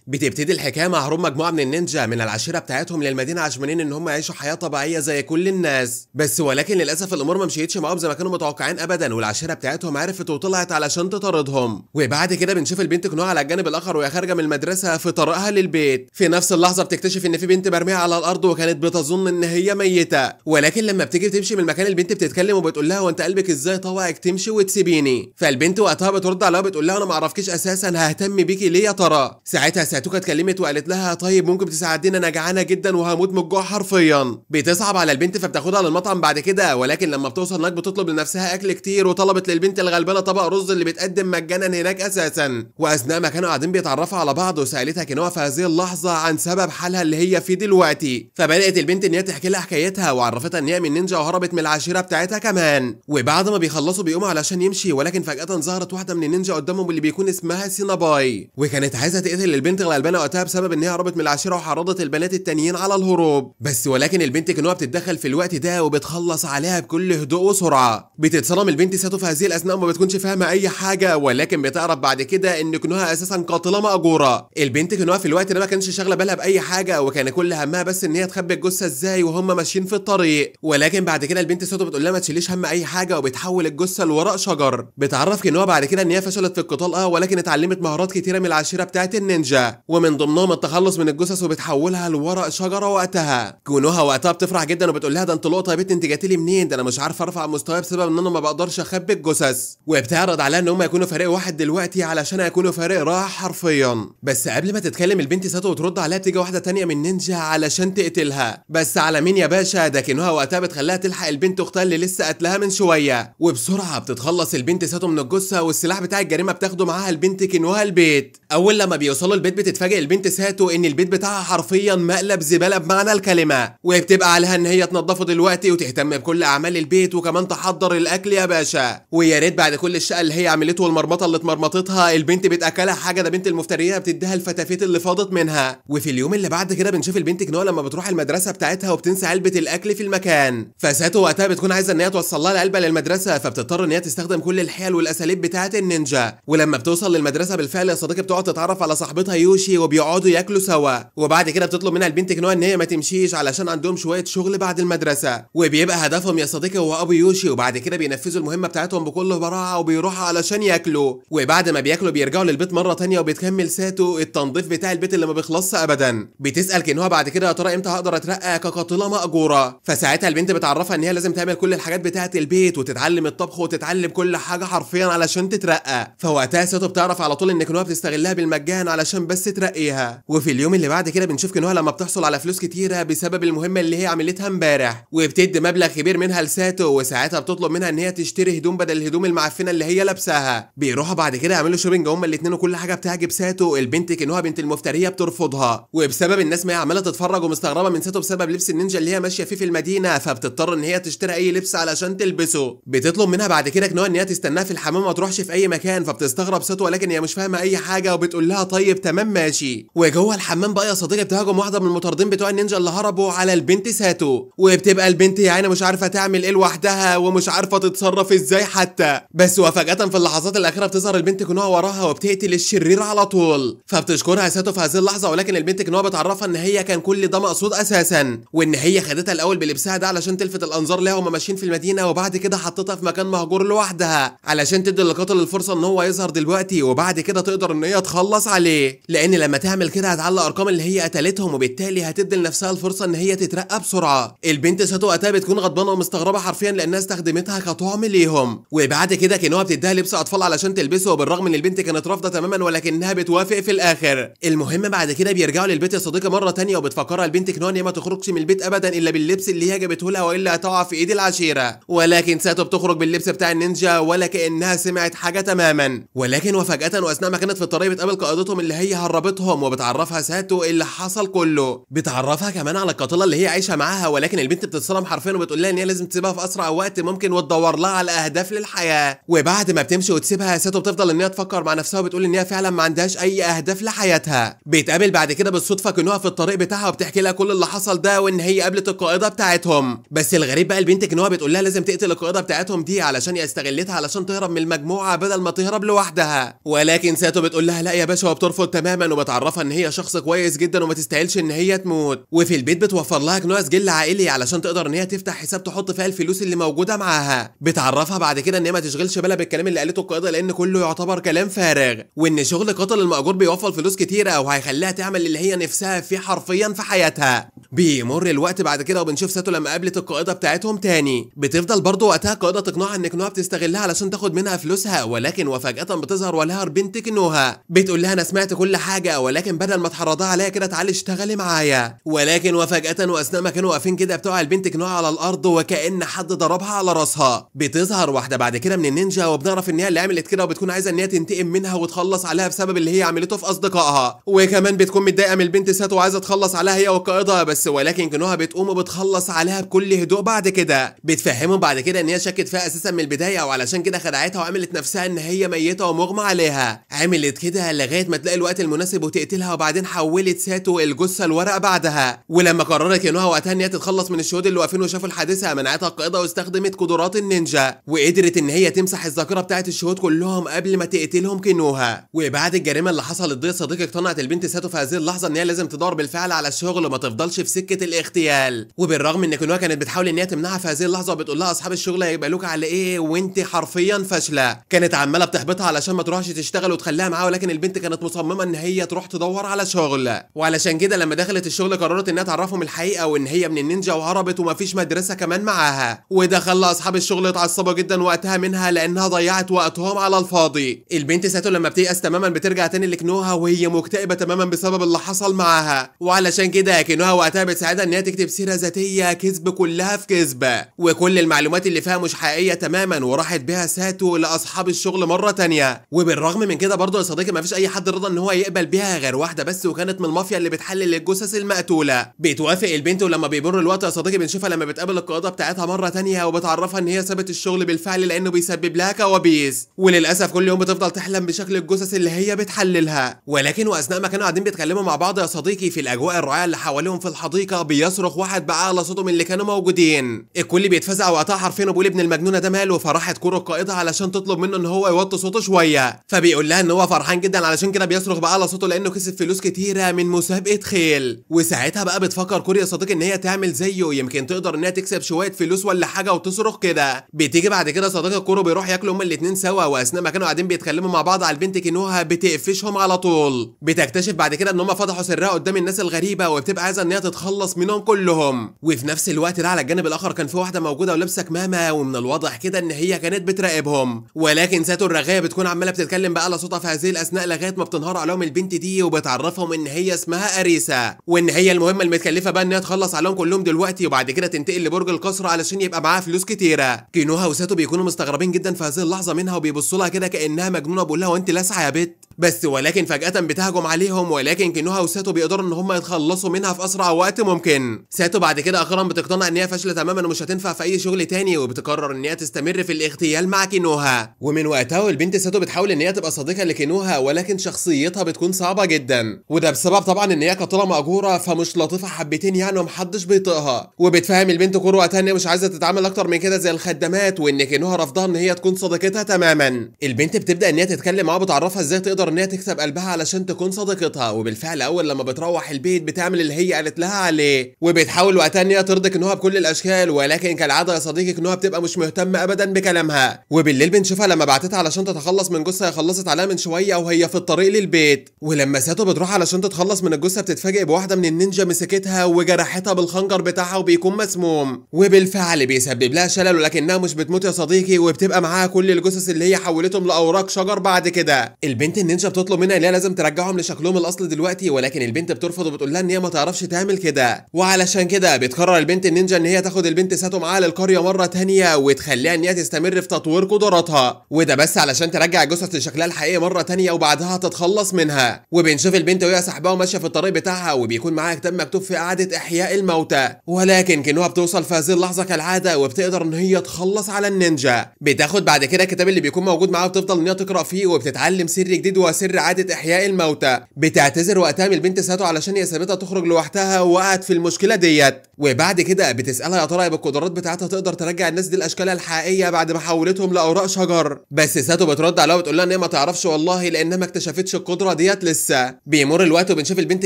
بتبتدي الحكايه مع هروب مجموعه من النينجا من العشيره بتاعتهم للمدينه عشمانين ان هم يعيشوا حياه طبيعيه زي كل الناس، بس ولكن للاسف الامور ما مشيتش معاهم زي ما كانوا متوقعين ابدا، والعشيره بتاعتهم عرفت وطلعت علشان تطاردهم. وبعد كده بنشوف البنت كنوع على الجانب الاخر وهي خارجه من المدرسه في طريقها للبيت. في نفس اللحظه بتكتشف ان في بنت مرميه على الارض وكانت بتظن ان هي ميته، ولكن لما بتيجي تمشي من المكان البنت بتتكلم وبتقول لها وانت قلبك ازاي طوعك تمشي وتسيبيني؟ فالبنت وقتها بترد عليها بتقول لها انا ما اعرفكيش اساسا، ههتم بيكي ليه يا ترى؟ ساعتها ساتوكا اتكلمت وقالت لها طيب ممكن تساعدينا، انا جعانه جدا وهموت من الجوع حرفيا. بتصعب على البنت فبتاخدها للمطعم بعد كده، ولكن لما بتوصل هناك بتطلب لنفسها اكل كتير وطلبت للبنت الغلبانه طبق رز اللي بيتقدم مجانا هناك اساسا. واثناء ما كانوا قاعدين بيتعرفوا على بعض وسالتها كنوع في هذه اللحظه عن سبب حالها اللي هي فيه دلوقتي، فبدات البنت ان هي تحكي لها حكايتها وعرفتها ان هي من نينجا وهربت من العشيره بتاعتها كمان. وبعد ما بيخلصوا بيقوموا علشان يمشي، ولكن فجاه ظهرت واحده من النينجا قدامهم اللي بيكون اسمها سيناباي، وكانت عايزه تقتل البنت الغلبانه وقتها بسبب ان هي هربت من العشيره وحرضت البنات التانيين على الهروب. بس ولكن البنت كنوع بتتدخل في الوقت ده وبتخلص عليها بكل هدوء وسرعه. بتتصدم البنت ساتو في هذه الاثناء وما بتكونش فاهمه اي حاجه، ولكن بتعرف بعد كده ان كنوها اساسا قاتله مأجوره. البنت كنوع في الوقت ده ما كانش شاغله بالها باي حاجه، وكان كل همها بس ان هي تخبي الجثه ازاي وهم ماشيين في الطريق. ولكن بعد كده البنت ساتو بتقول لها ما تشيليش هم اي حاجه وبتحول الجثه لورق شجر. بتعرف كنوع بعد كده ان هي فشلت في القتال ولكن اتعلمت مهارات كتيره من العشيره بتاعت النينجا، ومن ضمنهم التخلص من الجثث وبتحولها لورق شجره. وقتها كونوها وقتها بتفرح جدا وبتقول لها ده انت لقطه يا بنت، انت جاتي لي منين؟ ده انا مش عارفه ارفع مستواي بسبب ان انا ما بقدرش اخبي الجثث. وبتعرض عليها ان هم يكونوا فريق واحد دلوقتي علشان يكونوا فريق راح حرفيا. بس قبل ما تتكلم البنت ساتو وترد عليها تيجي واحده تانية من نينجا علشان تقتلها. بس على مين يا باشا؟ ده كونوها وقتها بتخليها تلحق البنت اختها اللي لسه قتلها من شويه، وبسرعه بتتخلص البنت ساتو من الجثه والسلاح بتاع الجريمه بتاخده معاها البنت كونوها البيت. اول لما بيوصلوا البيت بتتفاجئ البنت ساتو ان البيت بتاعها حرفيا مقلب زباله بمعنى الكلمه، وبتبقى عليها ان هي تنظفه دلوقتي وتهتم بكل اعمال البيت وكمان تحضر الاكل يا باشا. ويا ريت بعد كل الشقه اللي هي عملته والمرمطه اللي اتمرمطتها البنت بتاكلها حاجه، ده بنت المفتريه بتديها الفتافيت اللي فاضت منها. وفي اليوم اللي بعد كده بنشوف البنت كنوع لما بتروح المدرسه بتاعتها وبتنسى علبه الاكل في المكان، فساتو وقتها بتكون عايزه ان هي توصل لها العلبه للمدرسه، فبتضطر ان هي تستخدم كل الحيل والاساليب بتاعه النينجا. ولما بتوصل للمدرسه بالفعل يا صديقي بتقعد تتعرف على صاحبتها يوشي وبيقعدوا ياكلوا سوا. وبعد كده بتطلب منها البنت كنوع ان هي ما تمشيش علشان عندهم شويه شغل بعد المدرسه، وبيبقى هدفهم يا صديقي هو ابو يوشي. وبعد كده بينفذوا المهمه بتاعتهم بكل براعه وبيروحوا علشان ياكلوا. وبعد ما بياكلوا بيرجعوا للبيت مره تانية وبتكمل ساتو التنظيف بتاع البيت اللي ما بيخلصش ابدا. بتسال كنوع بعد كده يا ترى امتى هقدر اترقى كقاتله مأجوره، فساعتها البنت بتعرفها ان هي لازم تعمل كل الحاجات بتاعه البيت وتتعلم الطبخ وتتعلم كل حاجه حرفيا علشان تترقى. فوقتها ساتو بتعرف على طول ان كنوع بتستغلها بالمجان علشان بس ترقيها. وفي اليوم اللي بعد كده بنشوف كنوع لما بتحصل على فلوس كتيره بسبب المهمه اللي هي عملتها امبارح، وبتدي مبلغ كبير منها لساتو، وساعتها بتطلب منها ان هي تشتري هدوم بدل الهدوم المعفنه اللي هي لابساها. بيروحوا بعد كده يعملوا شوبينج هما الاثنين وكل حاجه بتعجب ساتو. البنت كنوع بنت المفتريه بترفضها، وبسبب الناس ما هي عماله تتفرج ومستغربه من ساتو بسبب لبس النينجا اللي هي ماشيه فيه في المدينه، فبتضطر ان هي تشتري اي لبس علشان تلبسه. بتطلب منها بعد كده كنوع ان هي تستناها في الحمام ما تروحش في اي مكان، فبتستغرب ساتو ولكن هي مش فاهمه اي حاجه وبتقول لها طيب تمام ماشي. وجوه الحمام بقى يا صديقي بتهاجم واحده من المطاردين بتوع النينجا اللي هربوا على البنت ساتو، وبتبقى البنت يا عيني مش عارفه تعمل ايه لوحدها ومش عارفه تتصرف ازاي حتى. بس وفجاه في اللحظات الاخيره بتظهر البنت كنوع وراها وبتقتل الشرير على طول، فبتشكرها ساتو في هذه اللحظه. ولكن البنت كنوع بتعرفها ان هي كان كل ده مقصود اساسا، وان هي خدتها الاول بلبسها ده علشان تلفت الانظار ليها وهم ماشيين في المدينه، وبعد كده حطتها في مكان مهجور لوحدها علشان تدي للقاتل الفرصه ان هو يظهر دلوقتي، وبعد كده تقدر ان هي تخلص عليه، لان لما تعمل كده هتعلق ارقام اللي هي قتلتهم وبالتالي هتدي لنفسها الفرصه ان هي تترقى بسرعه. البنت ساتو وقتها بتكون غضبانه ومستغربه حرفيا لانها استخدمتها كطعم ليهم. وبعد كده كنوع بتديها لبس اطفال علشان تلبسه، وبالرغم ان البنت كانت رافضه تماما ولكنها بتوافق في الاخر. المهم بعد كده بيرجعوا للبيت يا صديقي مره تانية، وبتفكرها البنت كنوع ان هي ما تخرجش من البيت ابدا الا باللبس اللي هي جابته لها والا هتقع في ايد العشيره. ولكن ساتو بتخرج باللبس بتاع النينجا ولا كانها سمعت حاجه تماما. ولكن وفجاه واثناء ما كانت في الطريق بتقابل قائدتهم اللي هي هربتهم، وبتعرفها ساتو اللي حصل كله. بتعرفها كمان على القاتله اللي هي عايشه معاها، ولكن البنت بتتصدم حرفيا وبتقول لها ان هي لازم تسيبها في اسرع وقت ممكن وتدور لها على اهداف للحياه. وبعد ما بتمشي وتسيبها ساتو بتفضل ان هي تفكر مع نفسها وبتقول ان هي فعلا ما عندهاش اي اهداف لحياتها. بيتقابل بعد كده بالصدفه كنوع في الطريق بتاعها وبتحكي لها كل اللي حصل ده وان هي قابلت القائده بتاعتهم. بس الغريب بقى البنت كنوع بتقول لها لازم تقتل القائده بتاعتهم دي علشان هي استغلتها علشان تهرب من المجموعه بدل ما تهرب لوحدها. ولكن ساتو بتقول لها لها لا يا باشا وبترفض تماما وبتعرفها ان هي شخص كويس جدا وما تستاهلش ان هي تموت. وفي البيت بتوفر لها كنوع سجل عائلي علشان تقدر ان هي تفتح حساب تحط فيها الفلوس اللي موجوده معاها. بتعرفها بعد كده ان هي ما تشغلش بالها بالكلام اللي قالته القائده لان كله يعتبر كلام فارغ، وان شغل قاتل المأجور بيوفر فلوس كتيره وهيخليها تعمل اللي هي نفسها فيه حرفيا في حياتها. بيمر الوقت بعد كده وبنشوف ساتو لما قابلت القائده بتاعتهم تاني. بتفضل برضه وقتها القائده تقنعها ان كنوها بتستغلها علشان تاخد منها فلوسها، ولكن وفجاه بتظهر ولها بنت كنوها بتقول لها انا سمعت كل حاجه ولكن بدل ما تحرضها عليا كده تعالي اشتغلي معايا. ولكن وفجاه واثناء ما كانوا واقفين كده بتوع البنت كنوها على الارض وكأن حد ضربها على راسها. بتظهر واحده بعد كده من النينجا وبنعرف ان هي اللي عملت كده وبتكون عايزه ان هي تنتقم منها وتخلص عليها بسبب اللي هي عملته في اصدقائها، وكمان بتكون متضايقه من البنت ساتو وعايزه تخلص عليها هي والقائده بس، ولكن كنوها بتقوم وبتخلص عليها بكل هدوء. بعد كده بتفهمهم بعد كده ان هي شكت فيها اساسا من البدايه وعلشان كده خدعتها وعملت نفسها ان هي ميته ومغمى عليها. عملت كده لغايه ما تلاقي الوقت المناسب وتقتلها، وبعدين حولت ساتو الجثه لورق بعدها. ولما قررت كنوها وقتها ان هي تتخلص من الشهود اللي واقفين وشافوا الحادثه منعتها القائده واستخدمت قدرات النينجا وقدرت ان هي تمسح الذاكره بتاعت الشهود كلهم قبل ما تقتلهم كنوها. وبعد الجريمه اللي حصلت دي صديقي اقتنعت البنت ساتو في هذه اللحظه ان هي لازم تدور بالفعل على الشغل وما تفضلش في سكه الاغتيال. وبالرغم ان كنوها كانت بتحاول ان هي تمنعها في هذه اللحظه وبتقول لها اصحاب الشغل هيقبلوك على ايه وانت حرفيا فاشله، كانت عماله بتحبطها علشان ما تروحش تشتغل وتخليها معاها، ولكن البنت كانت مصممه ان هي تروح تدور على شغل. وعلشان كده لما دخلت الشغل قررت انها تعرفهم الحقيقه وان هي من النينجا وهربت ومفيش مدرسه كمان معاها. وده خلى اصحاب الشغل يتعصبوا جدا وقتها منها لانها ضيعت وقتهم على الفاضي. البنت ساتو لما بتيأس تماما بترجع تاني لكنوها وهي مكتئبه تماما بسبب اللي حصل معاها، وعلشان كده كنوها وقتها بتساعدها ان هي تكتب سيره ذاتيه كذب كلها في كذبه، وكل المعلومات اللي فيها مش حقيقيه تماما، وراحت بيها ساتو لاصحاب الشغل مره تانيه. وبالرغم من كده برضه يا صديقي مفيش اي حد رضى ان هو يقبل بيها غير واحده بس، وكانت من المافيا اللي بتحلل الجثث المقتوله. بتوافق البنت ولما بيمر الوقت يا صديقي بنشوفها لما بتقابل القائده بتاعتها مره تانيه وبتعرفها ان هي سابت الشغل بالفعل لانه بيسبب لها كوابيس، وللاسف كل يوم بتفضل تحلم بشكل الجثث اللي هي بتحللها. ولكن واثناء ما كانوا قاعدين بيتكلموا مع بعض يا صديقي في الاجواء الرائعه اللي حواليهم في الحديقه بيصرخ واحد باعلى صوته من اللي كانوا موجودين. الكل بيتفزع وقتها حرفيا وبيقول ابن المجنونه ده ماله، فراحت كورو القائده علشان تطلب منه ان هو يوطي صوته شويه، فبيقول لها ان هو فرحان جدا علشان كده بيصرخ باعلى صوته لانه كسب فلوس كتيره من مسابقه خيل. وساعتها بقى بتفكر كوري يا صديقي ان هي تعمل زيه يمكن تقدر ان هي تكسب شويه فلوس ولا حاجه وتصرخ كده. بتيجي بعد كده صديقي كورو بيروح ياكلوا هما الاثنين سوا، واثناء ما كانوا قاعدين بيتكلموا مع بعض على البنت كنوها بتقفشهم على طول. بتكتشف بعد كده ان هم فتحوا سرها قدام الناس الغريبه وبتبقى عايزه ان هي تتخلص منهم كلهم. وفي نفس الوقت ده على الجانب الاخر كان في واحده موجوده ولابسه كمامه ومن الواضح كده ان هي كانت بتراقبهم، ولكن ساتو الرغايه بتكون عماله بتتكلم بقى على صوتها في هذه الاثناء لغايه ما بتنهار عليهم البنت دي وبتعرفهم ان هي اسمها اريسا، وان هي المهمه المتكلفه بقى ان هي تخلص عليهم كلهم دلوقتي وبعد كده تنتقل لبرج القصر علشان يبقى معاها فلوس كتيره. كينوها وساتو بيكونوا مستغربين جدا في هذه اللحظه منها وبيبصوا لها كده كانها مجنونه، بيقول لها وانت لاسعه يا بت بس، ولكن فجاه بتهجم عليهم، ولكن كينوها وساتو بيقدروا ان هم يتخلصوا منها في اسرع وقت ممكن. ساتو بعد كده اخيرا بتقتنع ان هي فاشله تماما ومش هتنفع في اي شغل تاني، وبتقرر ان هي تستمر في الاغتيال مع كينوها. ومن وقتها والبنت ساتو بتحاول ان هي تبقى صديقه لكينوها، ولكن شخصيتها بتكون صعبه جدا، وده بسبب طبعا ان هي قاتله مأجوره فمش لطيفه حبتين يعني ومحدش بيطيقها. وبتفهم البنت كورو وقتها ان هي مش عايزه تتعامل اكتر من كده زي الخدامات، وان كينوها رافضاها ان هي تكون صديقتها تماما. البنت بتبدا ان هي تتكلم معاها وبتعرفها ازاي تقدر ان هي تكسب قلبها علشان تكون صديقتها، وبالفعل اول لما بتروح البيت بتعمل اللي هي قالت لها عليه، وبتحاول وقتها ان هي ترضي كينوها بكل الاشكال، ولكن كالعاده يا صديقي كينوها بتبقى مش مهتمه ابدا بكلامها. وبالليل بنشوفها لما بعتتها علشان تتخلص من جثه هي خلصت عليها من شويه وهي في الطريق للبيت، ولما ساتو بتروح علشان تتخلص من الجثه بتتفاجئ بواحده من النينجا مسكتها وجرحتها بالخنجر بتاعها وبيكون مسموم، وبالفعل بيسبب لها شلل، ولكنها مش بتموت يا صديقي، وبتبقى معاها كل الجثث اللي هي حولتهم لاوراق شجر. بعد كده البنت النينجا بتطلب منها ان هي لازم ترجعهم لشكلهم الاصلي دلوقتي، ولكن البنت بترفض وبتقول لها ان هي ما تعرفش تعمل كده. وعلشان كده بتقرر البنت النينجا ان هي تاخد البنت ساتو معاها للقريه مره تانية وتخليها ان هي تستمر في تطوير قدراتها، وده بس علشان ترجع الجثث لشكلها الحقيقي مره تانية وبعدها تتخلص منها. وبنشوف البنت وهي سحباها وماشيه في الطريق بتاعها وبيكون معاها كتاب مكتوب في اعاده احياء الموتى، ولكن كينوها بتوصل في هذه اللحظه كالعاده وبتقدر ان هي تخلص على النينجا. بتاخد بعد كده الكتاب اللي بيكون موجود معاها وبتفضل ان هي تقرا فيه وبتتعلم سر جديد وسر عادة إحياء الموتى. بتعتذر وقتها من البنت ساتو علشان هي سابتها تخرج لوحدها ووقعت في المشكلة ديت. وبعد كده بتسألها يا ترى بالقدرات بتاعتها تقدر ترجع الناس دي لأشكالها الحقيقية بعد ما حولتهم لأوراق شجر. بس ساتو بترد عليها وبتقول لها ان هي ما تعرفش والله لأنها ما اكتشفتش القدرة ديت لسه. بيمر الوقت وبنشوف البنت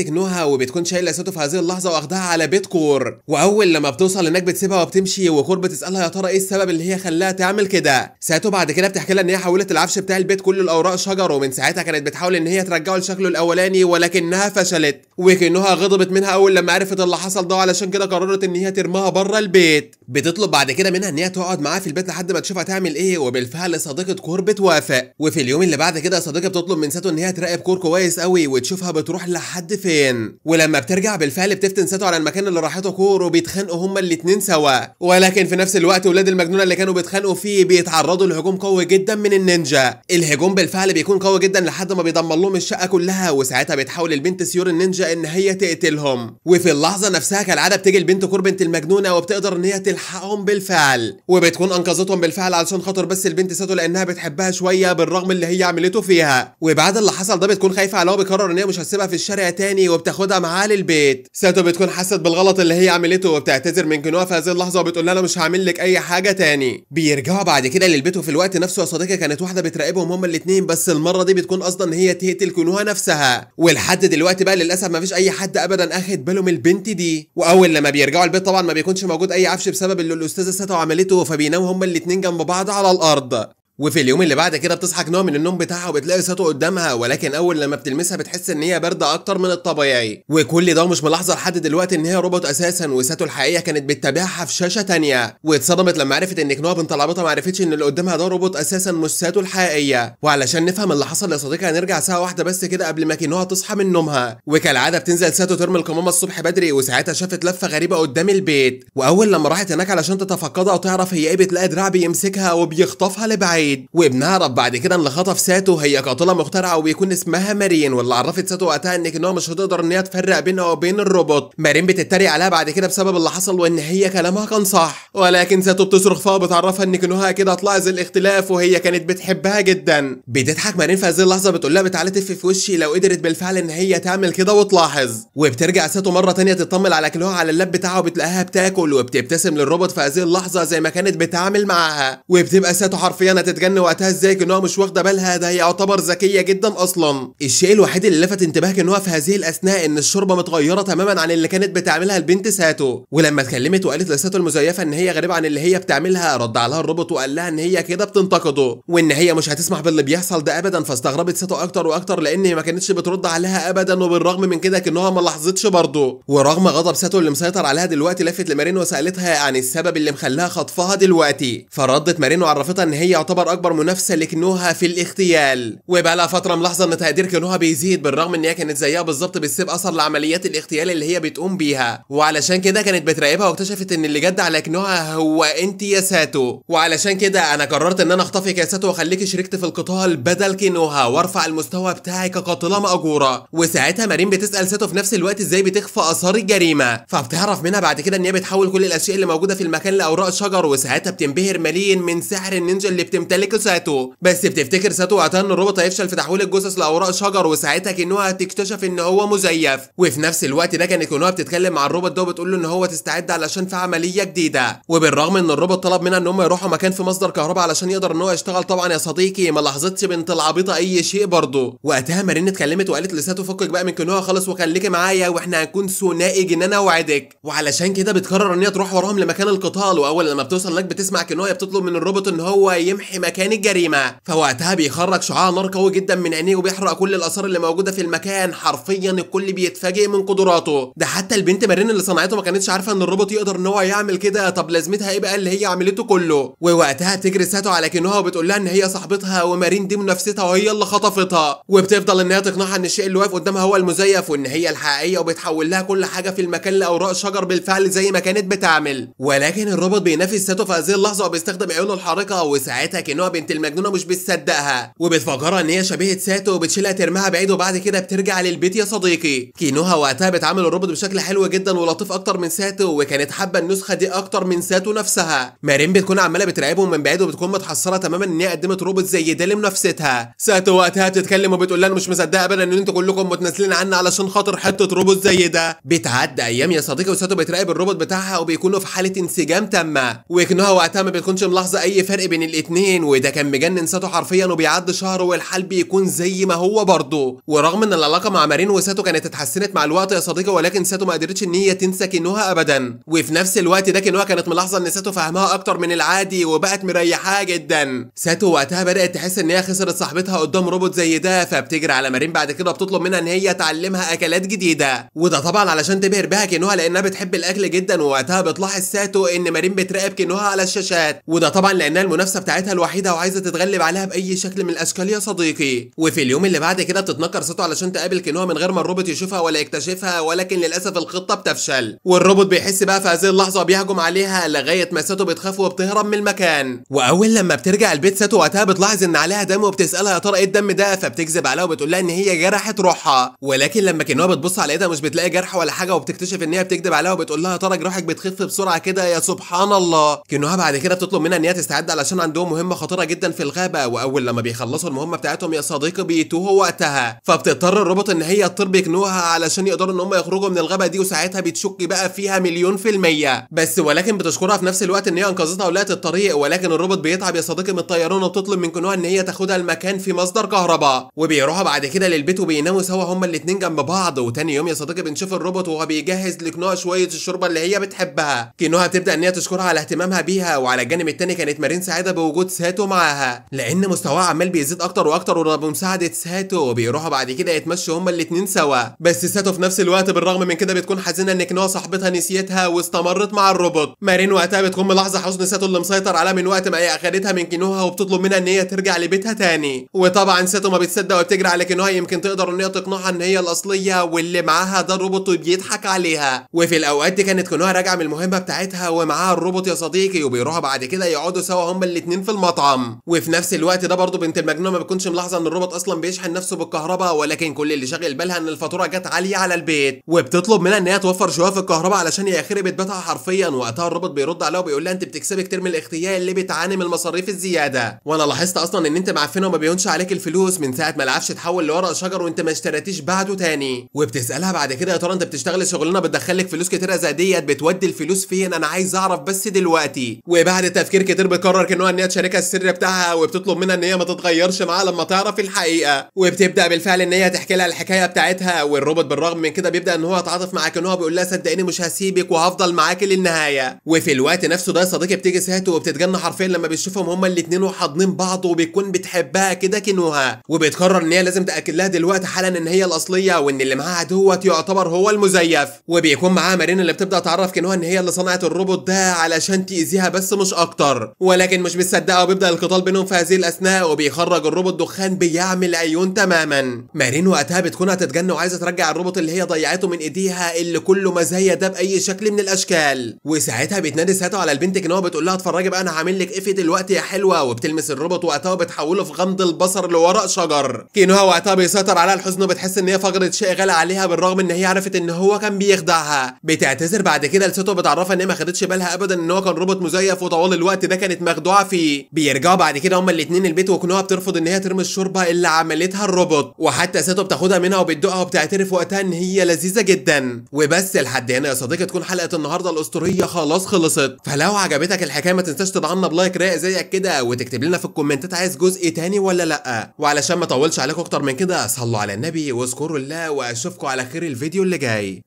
كنوها وبتكون شايله ساتو في هذه اللحظة واخدها على بيت كور. وأول لما بتوصل هناك بتسيبها وبتمشي وكور بتسألها يا ترى ايه السبب اللي هي خلاها تعمل كده. ساتو بعد كده بتحكي لها ان هي حولت العفش بتاع البيت كله لأوراق شجر ومن ساعتها كانت بتحاول ان هي ترجعه لشكله الاولاني ولكنها فشلت. وكنوها غضبت منها اول لما عرفت اللي حصل ده علشان كده قررت ان هي ترميها بره البيت. بتطلب بعد كده منها ان هي تقعد معاها في البيت لحد ما تشوفها تعمل ايه وبالفعل صديقة كور بتوافق. وفي اليوم اللي بعد كده صديقة بتطلب من ساتو ان هي تراقب كور كويس قوي وتشوفها بتروح لحد فين. ولما بترجع بالفعل بتفتن ساتو على المكان اللي راحته كور وبيتخانقوا هما الاتنين سوا. ولكن في نفس الوقت ولاد المجنونه اللي كانوا بيتخانقوا فيه بيتعرضوا لهجوم قوي جدا من النينجا. الهجوم بالفعل بيكون قوي جدا لحد ما بيدمر لهم الشقه كلها وساعتها بتحاول البنت سيور النينجا ان هي تقتلهم. وفي اللحظه نفسها كالعاده بتيجي البنت كور بنت المجنونه وبتقدر ان هي تلحقهم بالفعل وبتكون انقذتهم بالفعل علشان خاطر بس البنت ساتو لانها بتحبها شويه بالرغم اللي هي عملته فيها. وبعد اللي حصل ده بتكون خايفه عليها وبتقرر ان هي مش هتسيبها في الشارع تاني وبتاخدها معاها للبيت. ساتو بتكون حست بالغلط اللي هي عملته وبتعتذر من كنوها في هذه اللحظه وبتقول لها انا مش هعمل لك اي حاجه تاني. بيرجعوا بعد كده للبيت وفي الوقت نفسه يا صديقي كانت واحده بتراقبهم هما الاثنين بس المره دي بتكون قصدا ان هي تقتل كنوها نفسها. ولحد دلوقتي بقى للاسف ما فيش اي حد ابدا اخد باله من البنت دي. واول لما بيرجعوا البيت طبعا ما بيكونش موجود اي عفش بسبب اللي الاستاذه ساتو عملته فبيناموا هما الاثنين جنب بعض على الارض. وفي اليوم اللي بعد كده بتصحى كنوها من النوم بتاعها وبتلاقي ساتو قدامها ولكن اول لما بتلمسها بتحس ان هي بارده اكتر من الطبيعي. وكل ده مش ملاحظه لحد دلوقتي ان هي روبوت اساسا وساتو الحقيقيه كانت بتتابعها في شاشه تانية. واتصدمت لما عرفت ان كنوها بنت العبيطه ما عرفتش ان اللي قدامها ده روبوت اساسا مش ساتو الحقيقيه. وعلشان نفهم اللي حصل يا صديقي هنرجع ساعه واحده بس كده قبل ما كنوها تصحى من نومها. وكالعاده بتنزل ساتو ترمي القمامه الصبح بدري وساعتها شافت لفه غريبه قدام البيت. واول لما راحت هناك علشان تتفقدها وتعرف هي ايه بتلاقي دراع بيمسكها وبيخطفها لبعيد. وابنها بعد كده اللي خطف ساتو هي قاتله مخترعه وبيكون اسمها مارين واللي عرفت ساتو وقتها ان كنوها مش هتقدر ان هي تفرق بينها وبين الروبوت. مارين بتتريق عليها بعد كده بسبب اللي حصل وان هي كلامها كان صح ولكن ساتو بتصرخ فيها وبتعرفها ان كنوها كده هتلاحظ الاختلاف وهي كانت بتحبها جدا. بتضحك مارين في هذه اللحظه بتقول لها تعالى تف في وشي لو قدرت بالفعل ان هي تعمل كده وتلاحظ. وبترجع ساتو مره ثانيه تطمن على كنوها على اللاب بتاعها وبتلاقيها بتاكل وبتبتسم للروبوت في هذه اللحظه زي ما كانت بتعامل معاها. وبتبقى ساتو حرفيا هتتجن وقتها ازاي كنوها مش واخده بالها ده هي يعتبر ذكيه جدا اصلا. الشيء الوحيد اللي لفت انتباه كنوها في هذه الاثناء ان الشوربه متغيره تماما عن اللي كانت بتعملها البنت ساتو. ولما اتكلمت وقالت لساتو المزيفه ان هي غريبه عن اللي هي بتعملها رد عليها الروبوت وقال لها ان هي كده بتنتقده وان هي مش هتسمح باللي بيحصل ده ابدا. فاستغربت ساتو اكتر واكتر لان هي ما كانتش بترد عليها ابدا وبالرغم من كده كنوها ما لاحظتش برضه. ورغم غضب ساتو اللي مسيطر عليها دلوقتي لفت لمارين وسالتها عن السبب اللي مخلاها خطفها دلوقتي. فردت مارين وعرفتها ان هي يعتبر اكبر منافسه لكنوها في الاغتيال. وبقى لها فتره ملاحظه ان تقدير كنوها بيزيد بالرغم ان هي كانت زيها بالظبط بتسيب اثر لعمليات الاغتيال اللي هي بتقوم بيها. وعلشان كده كانت بتراقبها واكتشفت ان اللي جد على كنوها هو انت يا ساتو. وعلشان كده انا قررت ان انا اخطفك يا ساتو واخليكي شريكتي في القتال بدل كنوها وارفع المستوى بتاعك كقاتله مأجوره. وساعتها مارين بتسال ساتو في نفس الوقت ازاي بتخفى اثار الجريمه. فبتعرف منها بعد كده ان هي بتحول كل الاشياء اللي موجوده في المكان لاوراق شجر. وساعتها بتنبهر مالين من سحر النينجا اللي بتمتلكه ساتو. بس بتفتكر ساتو وقتها ان الروبوت هيفشل في تحويل الجثث لاوراق شجر وساعتها كنوها هتكتشف ان هو مزيف. وفي نفس الوقت ده كانت كنوها بتتكلم مع الروبوت ده وبتقول له ان هو تستعد علشان في عمليه جديده. وبالرغم ان الروبوت طلب منها ان هم يروحوا مكان في مصدر كهرباء علشان يقدر ان هو يشتغل طبعا يا صديقي ما لاحظتش بنت العبيطه اي شيء برضه. وقتها مارين اتكلمت وقالت لساتو فكك بقى من كنوها خالص وخليكي معايا واحنا هنكون ثنائي جنان اوعدك. وعلشان كده بتقرر ان هي تروح وراهم لمكان القتال. واول لما بتوصل هناك بتسمع كنوها بتطلب من الروبوت ان هو يمحي مكان الجريمه. فوقتها بيخرج شعاع نار قوي جدا من عينيه وبيحرق كل الاثار اللي موجوده في المكان. حرفيا الكل بيتفاجئ من قدراته. ده حتى البنت مارين اللي صنعته ما كانتش عارفه ان الروبوت يقدر ان هو يعمل كده. طب لازمتها ايه بقى اللي هي عملته كله؟ ووقتها بتجري ساتو على كنوها وبتقول لها ان هي صاحبتها ومارين دي منافستها وهي اللي خطفتها. وبتفضل ان هي تقنعها ان الشيء اللي واقف قدامها هو المزيف وان هي الحقيقيه وبتحول لها كل حاجه في المكان لاوراق شجر بالفعل زي ما كانت بتعمل. ولكن الروبوت بينافس ساتو في هذه اللحظه وبيستخدم عيونه الحارقه. وساعتها كينوها بنت المجنونه مش بتصدقها وبتفكرها ان هي شبيهه ساتو وبتشيلها ترميها بعيد وبعد كده بترجع للبيت يا صديقي. كينوها وقتها بتعامل الروبوت بشكل حلو جدا ولطيف اكتر من ساتو وكانت حابه النسخه دي اكتر من ساتو نفسها. مارين بتكون عماله بتراقبهم من بعيد وبتكون متحسره تماما ان هي قدمت روبوت زي ده لمنافستها. ساتو وقتها بتتكلم وبتقول لها انا مش مصدقه ابدا ان انتوا كلكم متنازلين عني علشان خاطر حته روبوت زي ده. بتعدي ايام يا صديقي وساتو بتراقب الروبوت بتاعها وبيكونوا في حاله انسجام تامه وكينوها وقتها ما بتكونش ملاحظه اي فرق بين الاتنين وده كان مجنن ساتو حرفيا وبيعدي شهر والحال بيكون زي ما هو برضه. ورغم ان العلاقه مع مارين وساتو كانت اتحسنت مع الوقت يا صديقي ولكن ساتو ما قدرتش ان هي تنسى كينوها ابدا. وفي نفس الوقت ده كينوها كانت ملاحظه ان ساتو فهمها اكتر من العادي وبقت مريحاها جدا. ساتو وقتها بدات تحس ان هي خسرت صاحبتها قدام روبوت زي ده فبتجري على مارين بعد كده بتطلب منها ان هي تعلمها اكلات جديده وده طبعا علشان تبهر بها كينوها لانها بتحب الاكل جدا. ووقتها بتلاحظ ساتو ان مارين بتراقب كينوها على الشاشات وده طبعا لانها المنافسه بتاعتها الوحيده وعايزه تتغلب عليها باي شكل من الاشكال يا صديقي. وفي اليوم اللي بعد كده بتتنكر ساتو علشان تقابل كينوها من غير ما الروبوت يشوفها ولا يكتشفها ولكن للاسف الخطه بتفشل والروبوت بيحس بقى في هذه اللحظه وبيهجم عليها لغايه ما ساتو بتخاف وبتهرب من المكان. واول لما بترجع البيت ساتو وقتها بتلاحظ ان عليها دم وبتسالها يا ترى ايه الدم ده فبتكذب عليها وبتقول لها ان هي جرحت روحها ولكن لما كينوها بتبص على ايدها مش بتلاقي جرح ولا حاجه وبتكتشف ان هي بتكذب عليها وبتقول لها يا ترى جراحك بتخف بسرعه كده يا سبحان الله. كينوها بعد كده بتطلب منها ان هي تستعد علشان عندهم مهمه خطيره جدا في الغابه واول لما بيخلصوا المهمه بتاعتهم يا صديقي بيتوهوا وقتها فبتضطر الروبوت ان هي تطير بكنوها علشان يقدروا ان هم يخرجوا من الغابه دي وساعتها بتشك بقى فيها 1,000,000% بس ولكن بتشكرها في نفس الوقت ان هي انقذتها ولقت الطريق ولكن الروبوت بيتعب يا صديقي من الطيران وبتطلب من كنوها ان هي تاخدها المكان في مصدر كهرباء وبيروحوا بعد كده للبيت وبيناموا سوا هما الاثنين جنب بعض. وتاني يوم يا صديقي بنشوف الروبوت وهو بيجهز لكنوها شويه الشوربه اللي هي بتحبها. كنوها بتبدا ان هي تشكرها على اهتمامها بيها وعلى الجانب التاني كانت مارين سعيده بوجود ساتو معاها لان مستواها عمال بيزيد اكتر واكتر وبمساعده ساتو وبيروحوا بعد كده يتمشوا هما الاثنين سوا. بس ساتو في نفس الوقت بالرغم من كده بتكون حزينه ان كنوها صاحبتها نسيتها واستمرت مع الروبوت. مارين وقتها بتكون ملاحظه حزن ساتو اللي مسيطر عليها من وقت ما هي اخدتها من كنوها وبتطلب منها ان هي ترجع لبيتها تاني. وطبعا ساتو ما بتصدق وبتجري على كنوها يمكن تقدر ان هي تقنعها ان هي الاصليه واللي معاها ده الروبوت وبيضحك عليها. وفي الاوقات دي كانت كنوها راجعه من المهمه بتاعتها ومعاها الروبوت يا صديقي وبيروحوا بعد كده يقعدوا سوا هما الاثنين في المطعم. وفي نفس الوقت ده برضه بنت المجنونه ما بتكونش ملاحظه ان الروبوت اصلا بيشحن نفسه بالكهرباء ولكن كل اللي شاغل بالها ان الفاتوره جت عاليه على البيت وبتطلب منها ان هي توفر شويه في الكهرباء علشان هي خربت بيتها حرفيا. وقتها الروبوت بيرد عليها وبيقول لها انت بتكسبي كتير من الاغتيال اللي بتعاني من المصاريف الزياده وانا لاحظت اصلا ان انت معفنه وما بيهونش عليك الفلوس من ساعه ما العفش اتحول لورق شجر وانت ما اشتريتيش بعده تاني. وبتسالها بعد كده يا ترى انت بتشتغل شغلانه بتدخلك فلوس كتيره زي ديت بتودي الفلوس فين انا عايز اعرف بس دلوقتي. وبعد تفكير كتير بتقرر كنوها ان هي تشاركها السر بتاعها وبتطلب منها ان هي ما تتغيرش معاها لما تعرف الحقيقه. وبتبدا بالفعل ان هي تحكي لها الحكايه بتاعتها والروبوت بالرغم من كده بيبدا ان هو يتعاطف مع كنوها بيقول لها صدقيني مش هسيبك وهفضل معاكي للنهايه. وفي الوقت نفسه ده يا صديقي بتيجي ساتو وبتتجنن حرفيا لما بتشوفهم هما الاثنين وحاضنين بعض وبتكون بتحبها كده كنوها وبتقرر ان هي لازم تاكد لها دلوقتي حالا ان هي الاصليه وان اللي معاها دوت يعتبر هو المزيف. وبيكون معاها مارين اللي بتبدا تعرف كنوها ان هي اللي صنعت الروبوت ده علشان تاذيها بس مش اكتر ولكن مش بتصدقها وبيبدا القتال بينهم في هذه الاثناء وبيخرج الروبوت دخان بيعمل عيون تماما. مارين وقتها بتكون هتتجنن وعايزه ترجع الروبوت اللي هي ضيعته من ايديها اللي كله مزايا ده باي شكل من الاشكال. وساعتها بتنادي ساتو على البنت كنوها بتقول لها اتفرجي بقى انا هعمل لك ايه في دلوقتي يا حلوه وبتلمس الروبوت وقتها وبتحوله في غمض البصر لورق شجر. كنوها وقتها بيسيطر عليها الحزن وبتحس ان هي فقدت شيء غالي عليها بالرغم ان هي عرفت ان هو كان بيخدعها. بتعتذر بعد كده لساتو بتعرفها ان هي ما خدتش بالها ابدا ان هو كان روبوت مزيف وطوال الوقت ده كانت مخدوعه فيه. بيرجعوا بعد كده هما الاثنين البيت وكنوها بترفض ان هي ترمي الشوربه اللي عملتها الروبوت وحتى ساتو بتاخدها منها وبتدوقها وبتعترف وقتها ان هي لذيذه جدا. وبس لحد هنا يا صديقي تكون حلقه النهارده الاسطوريه خلاص خلصت. فلو عجبتك الحكايه ما تنساش تدعمنا بلايك رايق زيك كده وتكتب لنا في الكومنتات عايز جزء تاني ولا لا. وعلشان ما اطولش عليكم اكتر من كده صلوا على النبي واذكروا الله واشوفكم على خير الفيديو اللي جاي.